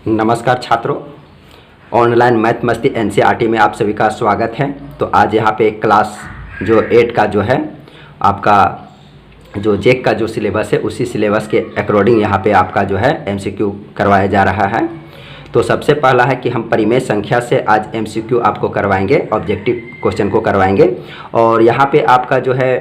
नमस्कार छात्रों, online math मस्ती एनसीईआरटी में आप सभी का स्वागत है। तो आज यहाँ पे क्लास जो 8 का जो है आपका जो जेक का जो सिलेबस है उसी सिलेबस के अकॉर्डिंग यहाँ पे आपका जो है एमसीक्यू करवाया जा रहा है। तो सबसे पहला है कि हम परिमेय संख्या से आज एमसीक्यू आपको करवाएंगे, ऑब्जेक्टिव क्वेश्चन को करवाएंगे। और यहाँ पे आपका जो है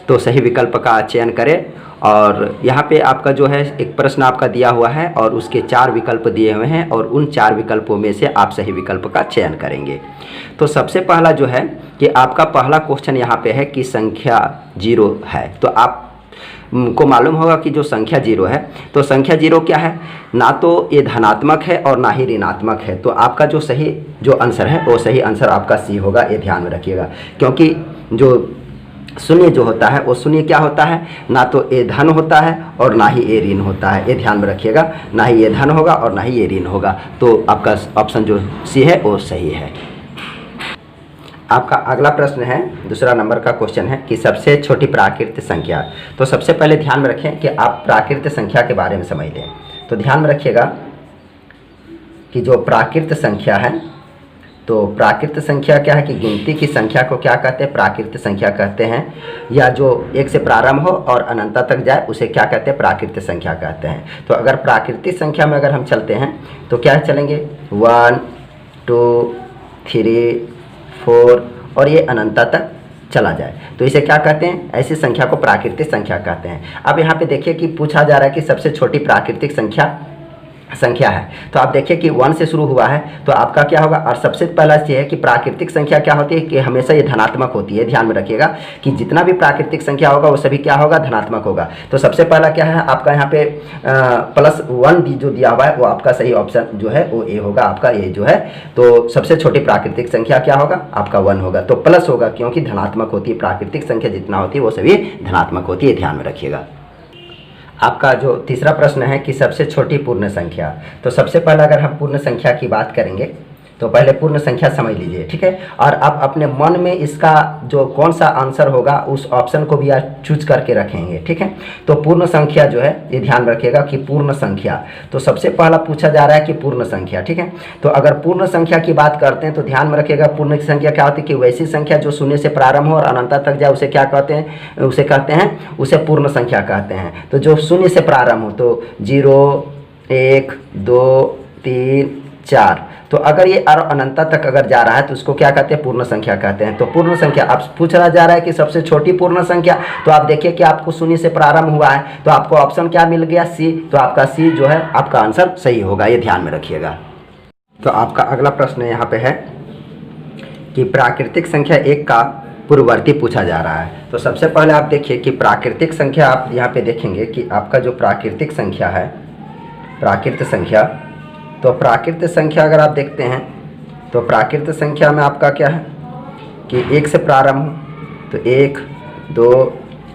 तो सही विकल्प का चयन करें। और यहाँ पे आपका जो है एक प्रश्न आपका दिया हुआ है और उसके 4 विकल्प दिए हुए हैं और उन 4 विकल्पों में से आप सही विकल्प का चयन करेंगे। तो सबसे पहला जो है कि आपका पहला क्वेश्चन यहाँ पे है कि संख्या 0 है। तो आप को मालूम होगा कि जो संख्या 0 है तो संख्या 0 क्या है, ना तो ये धनात्मक है और ना ही ऋणात्मक है। तो आपका जो सही जो आंसर है वो सही आंसर आपका सी होगा, ये ध्यान में रखिएगा। क्योंकि जो शून्य जो होता है वो शून्य क्या होता है, ना तो ये धन होता है और ना ही ये ऋण होता है, ये ध्यान में रखिएगा। ना ही ये धन होगा और ना ही ये ऋण होगा। तो आपका ऑप्शन जो सी है वो सही है। आपका अगला प्रश्न है, दूसरा नंबर का क्वेश्चन है कि सबसे छोटी प्राकृत संख्या। तो सबसे पहले ध्यान में रखें कि आप प्राकृत संख्या के बारे में समझ लें। तो ध्यान में रखिएगा कि जो प्राकृत संख्या है तो प्राकृत संख्या क्या है कि गिनती की संख्या को क्या कहते हैं, प्राकृत संख्या कहते हैं। या जो 1 से प्रारंभ हो और अनंत तक जाए उसे क्या कहते हैं, प्राकृत संख्या कहते हैं। तो अगर प्राकृतिक संख्या में अगर हम चलते हैं तो क्या चलेंगे 1 2 3 4 और ये अनंत तक चला जाए तो इसे क्या कहते हैं, ऐसी संख्या को प्राकृतिक संख्या कहते हैं। अब यहाँ पे देखिए कि पूछा जा रहा है कि सबसे छोटी प्राकृतिक संख्या है। तो आप देखिए कि 1 से शुरू हुआ है तो आपका क्या होगा। और सबसे पहला ये है कि प्राकृतिक संख्या क्या होती है कि हमेशा ये धनात्मक होती है। ध्यान में रखिएगा कि जितना भी प्राकृतिक संख्या होगा वो सभी क्या होगा, धनात्मक होगा। तो सबसे पहला क्या है आपका यहाँ पे +1 जो दिया हुआ है वो आपका सही ऑप्शन जो है वो ए होगा, आपका ये जो है। तो सबसे छोटी प्राकृतिक संख्या क्या होगा, आपका 1 होगा। तो प्लस होगा क्योंकि धनात्मक होती है, प्राकृतिक संख्या जितना होती है वो सभी धनात्मक होती है, ध्यान में रखिएगा। आपका जो तीसरा प्रश्न है कि सबसे छोटी पूर्ण संख्या। तो सबसे पहले अगर हम पूर्ण संख्या की बात करेंगे तो पहले पूर्ण संख्या समझ लीजिए, ठीक है। और आप अपने मन में इसका जो कौन सा आंसर होगा उस ऑप्शन को भी आप चूज करके रखेंगे, ठीक है। तो पूर्ण संख्या जो है ये ध्यान रखिएगा कि पूर्ण संख्या, तो सबसे पहला पूछा जा रहा है कि पूर्ण संख्या, ठीक है। तो अगर पूर्ण संख्या की बात करते हैं तो ध्यान में रखिएगा पूर्ण संख्या क्या होती है कि वैसी संख्या जो शून्य से प्रारंभ हो और अनंत तक जाए उसे क्या कहते हैं, उसे पूर्ण संख्या कहते हैं। तो जो शून्य से प्रारंभ हो तो 0 1 2 3 4, तो अगर ये अनंत तक अगर जा रहा है तो उसको क्या कहते हैं, पूर्ण संख्या कहते हैं। तो पूर्ण संख्या अब पूछा जा रहा है कि सबसे छोटी पूर्ण संख्या। तो आप देखिए कि आपको शून्य से प्रारंभ हुआ है तो आपको ऑप्शन क्या मिल गया, सी। तो आपका सी जो है आपका आंसर सही होगा, ये ध्यान में रखिएगा। तो आपका अगला प्रश्न यहाँ पे है कि प्राकृतिक संख्या 1 का पूर्ववर्ती पूछा जा रहा है। तो सबसे पहले आप देखिए कि प्राकृतिक संख्या, आप यहाँ पे देखेंगे कि आपका जो प्राकृतिक संख्या है, प्राकृत संख्या, तो प्राकृत संख्या अगर आप देखते हैं तो प्राकृत संख्या में आपका क्या है कि 1 से प्रारंभ हो तो 1 2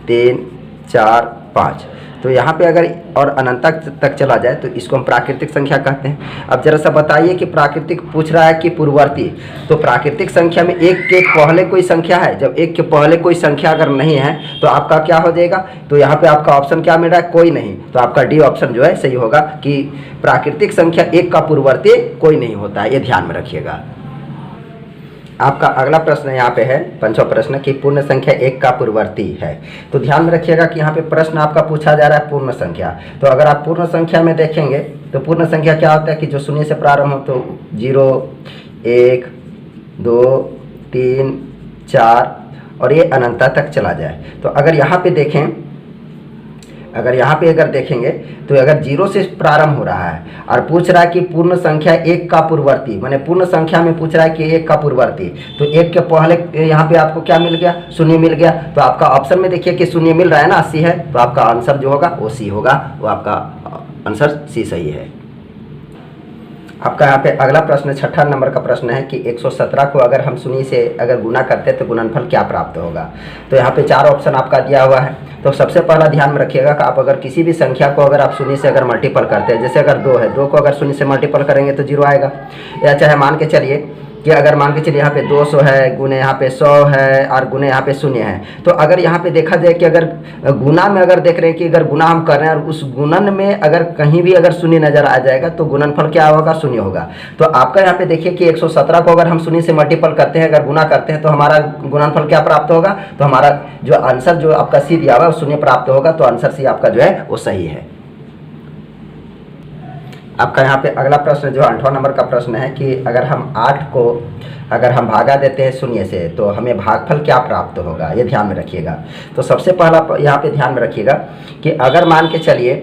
3 4 5, तो यहाँ पे अगर और अनंत तक चला जाए तो इसको हम प्राकृतिक संख्या कहते हैं। अब जरा सा बताइए कि प्राकृतिक पूछ रहा है कि पूर्ववर्ती, तो प्राकृतिक संख्या में 1 के पहले कोई संख्या है, जब 1 के पहले कोई संख्या अगर नहीं है तो आपका क्या हो जाएगा। तो यहाँ पे आपका ऑप्शन क्या मिल रहा है, कोई नहीं। तो आपका डी ऑप्शन जो है सही होगा कि प्राकृतिक संख्या 1 का पूर्ववर्ती कोई नहीं होता है, ये ध्यान में रखिएगा। आपका अगला प्रश्न यहाँ पे है, पंचवा प्रश्न कि पूर्ण संख्या 1 का पूर्ववर्ती है। तो ध्यान में रखिएगा कि यहाँ पे प्रश्न आपका पूछा जा रहा है पूर्ण संख्या। तो अगर आप पूर्ण संख्या में देखेंगे तो पूर्ण संख्या क्या होता है कि जो शून्य से प्रारंभ हो तो 0 1 2 3 4 और ये अनंत तक चला जाए। तो अगर यहाँ पे देखें, अगर देखेंगे तो अगर 0 से प्रारंभ हो रहा है और पूछ रहा है कि पूर्ण संख्या 1 का पूर्ववर्ती, माने पूर्ण संख्या में पूछ रहा है कि 1 का पूर्ववर्ती, तो 1 के पहले यहाँ पे आपको क्या मिल गया, शून्य मिल गया। तो आपका ऑप्शन में देखिए कि शून्य मिल रहा है ना, सी है। तो आपका आंसर जो होगा वो सी होगा, वो आपका आंसर सी सही है। आपका यहाँ पे अगला प्रश्न 6ठा नंबर का प्रश्न है कि 117 को अगर हम शून्य से अगर गुना करते हैं तो गुणनफल क्या प्राप्त होगा। तो यहाँ पे 4 ऑप्शन आपका दिया हुआ है। तो सबसे पहला ध्यान में रखिएगा कि आप अगर किसी भी संख्या को अगर आप शून्य से अगर मल्टीपल करते हैं, जैसे अगर 2 है, 2 को अगर शून्य से मल्टीपल करेंगे तो 0 आएगा। या चाहे मान के चलिए कि अगर मान के चलिए यहाँ पे 200 है, गुने यहाँ पे 100 है और गुने यहाँ पे 0 है। तो अगर यहाँ पे देखा जाए कि अगर गुना में अगर देख रहे हैं कि अगर गुना हम कर रहे हैं और उस गुणन में अगर कहीं भी अगर 0 नजर आ जाएगा तो गुणनफल क्या होगा, 0 होगा। तो आपका यहाँ पे देखिए कि 117 को अगर हम 0 से मल्टीपल करते हैं, अगर गुना करते हैं, तो हमारा गुणनफल क्या प्राप्त होगा, तो हमारा जो आंसर जो आपका सी दिया हुआ है वो 0 प्राप्त होगा। तो आंसर सी आपका जो है वो सही है। आपका यहाँ पे अगला प्रश्न जो 8वां नंबर का प्रश्न है कि अगर हम 8 को अगर हम भागा देते हैं 0 से तो हमें भागफल क्या प्राप्त होगा, ये ध्यान में रखिएगा। तो सबसे पहला यहाँ पे ध्यान में रखिएगा कि अगर मान के चलिए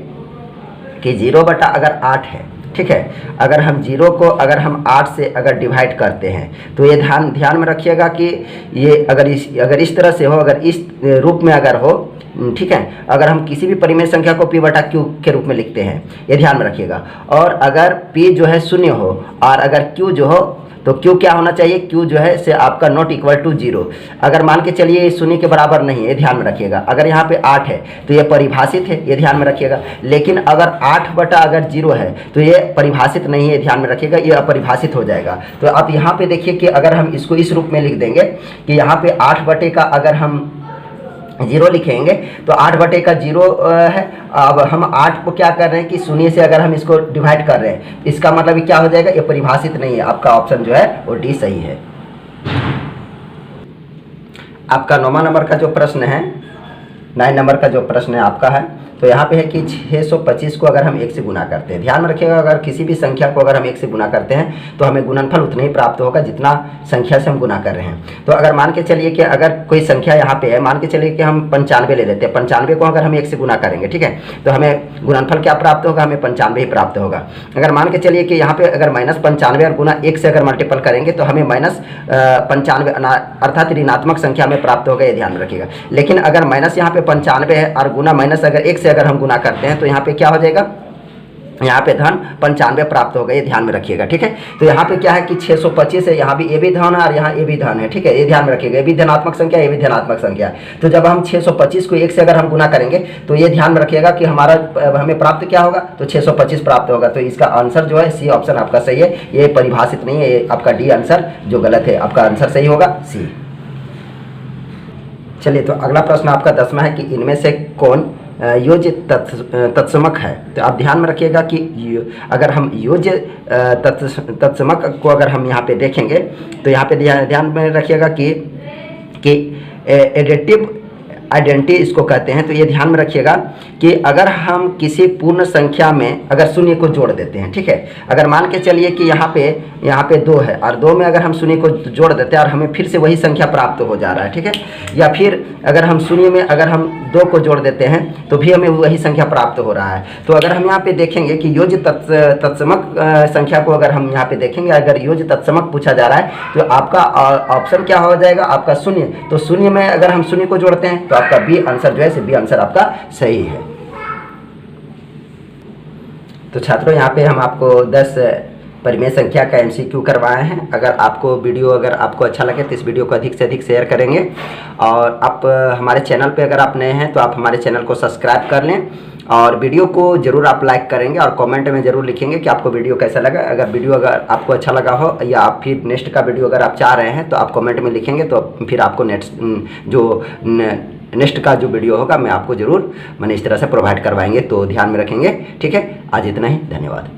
कि 0 बटा अगर 8 है, ठीक है, अगर हम 0 को अगर हम 8 से अगर डिवाइड करते हैं तो ये ध्यान में रखिएगा कि ये अगर इस तरह से हो, अगर इस रूप में अगर हो, ठीक है, अगर हम किसी भी परिमेय संख्या को p बटा q के रूप में लिखते हैं, ये ध्यान में रखिएगा। और अगर p जो है 0 हो और अगर q जो हो तो q क्या होना चाहिए, q जो है से आपका नॉट इक्वल टू 0। अगर मान के चलिए ये 0 के बराबर नहीं है, ये ध्यान में रखिएगा। अगर यहाँ पे 8 है तो ये परिभाषित है, ये ध्यान में रखिएगा। लेकिन अगर 8 बटा अगर 0 है तो ये परिभाषित नहीं है, ध्यान में रखिएगा, ये अपरिभाषित हो जाएगा। तो आप यहाँ पे देखिए कि अगर हम इसको इस रूप में लिख देंगे कि यहाँ पे 8 बटे का अगर हम 0 लिखेंगे तो 8 बटे का 0 है। अब हम 8 को क्या कर रहे हैं कि 0 से अगर हम इसको डिवाइड कर रहे हैं, इसका मतलब क्या हो जाएगा, ये परिभाषित नहीं है। आपका ऑप्शन जो है वो डी सही है। आपका 9वां नंबर का जो प्रश्न है, 9 नंबर का जो प्रश्न है आपका है, तो यहाँ पे है कि 625 को अगर हम 1 से गुना करते हैं, ध्यान में रखिएगा, अगर किसी भी संख्या को अगर हम 1 से गुना करते हैं तो हमें गुणनफल उतना ही प्राप्त होगा जितना संख्या से हम गुना कर रहे हैं। तो अगर मान के चलिए कि अगर कोई संख्या यहाँ पे है, मान के चलिए कि हम 95 ले लेते हैं, 95 को अगर हम 1 से गुना करेंगे, ठीक है, तो हमें गुणनफल क्या प्राप्त होगा, हमें 95 ही प्राप्त होगा। अगर मान के चलिए कि यहाँ पे अगर -95 और गुना 1 से अगर मल्टीपल करेंगे तो हमें -95 अर्थात ऋणात्मक संख्या में प्राप्त होगा, ये ध्यान में रखिएगा। लेकिन अगर माइनस यहाँ पे 95 है और गुना माइनस अगर 1 से अगर हम गुना करते हैं तो यहाँ पे क्या हो जाएगा, यहाँ पे धन 95 प्राप्त होगा, ये ध्यान में रखिएगा, ठीक है। तो यहाँ पे क्या है कि 625 है, यहाँ भी ये भी धन है और यहाँ ये भी धन है, ठीक है, ये ध्यान में रखिएगा, ये भी धनात्मक संख्या, ये भी धनात्मक संख्या। तो जब हम 625 को 1 से अगर हम गुना करेंगे तो ये ध्यान में रखिएगा कि हमें प्राप्त क्या होगा, तो 625 प्राप्त होगा। तो इसका आंसर जो है सी ऑप्शन आपका सही है, ये परिभाषित नहीं है, ये आपका डी आंसर जो गलत है, आपका आंसर सही होगा सी। चलिए, तो अगला प्रश्न आपका 10वां है कि इनमें से कौन योज्य तत्समक है। तो आप ध्यान में रखिएगा कि अगर हम योज्य तत्समक को अगर हम यहाँ पे देखेंगे तो यहाँ पे ध्यान में रखिएगा कि एडिटिव आइडेंटिटी इसको कहते हैं। तो ये ध्यान में रखिएगा कि अगर हम किसी पूर्ण संख्या में अगर 0 को जोड़ देते हैं, ठीक है, अगर मान के चलिए कि यहाँ पे 2 है और 2 में अगर हम 0 को जोड़ देते हैं और हमें फिर से वही संख्या प्राप्त हो जा रहा है, ठीक है, या फिर अगर हम 0 में अगर हम 2 को जोड़ देते हैं तो भी हमें वही संख्या प्राप्त हो रहा है। तो अगर हम यहाँ पे देखेंगे कि योज्य तत्समक संख्या को अगर हम यहाँ पे देखेंगे, अगर योज्य तत्समक पूछा जा रहा है तो आपका ऑप्शन क्या हो जाएगा, आपका 0। तो 0 में अगर हम 0 को जोड़ते हैं तो आपका बी आंसर जो है, बी आंसर आपका सही है। तो छात्रों, यहाँ पे हम आपको 10 परिमेय संख्या का MCQ करवाए हैं। अगर आपको वीडियो अच्छा लगे तो इस वीडियो को अधिक से अधिक शेयर करेंगे। और आप हमारे चैनल पे अगर आप नए हैं तो आप हमारे चैनल को सब्सक्राइब कर लें और वीडियो को ज़रूर आप लाइक करेंगे और कमेंट में ज़रूर लिखेंगे कि आपको वीडियो कैसा लगा। अगर वीडियो अगर आपको अच्छा लगा हो या आप फिर नेक्स्ट का वीडियो अगर आप चाह रहे हैं तो आप कमेंट में लिखेंगे, तो फिर आपको नेक्स्ट का जो वीडियो होगा मैं आपको ज़रूर इस तरह से प्रोवाइड करवाएंगे। तो ध्यान में रखेंगे, ठीक है। आज इतना ही, धन्यवाद।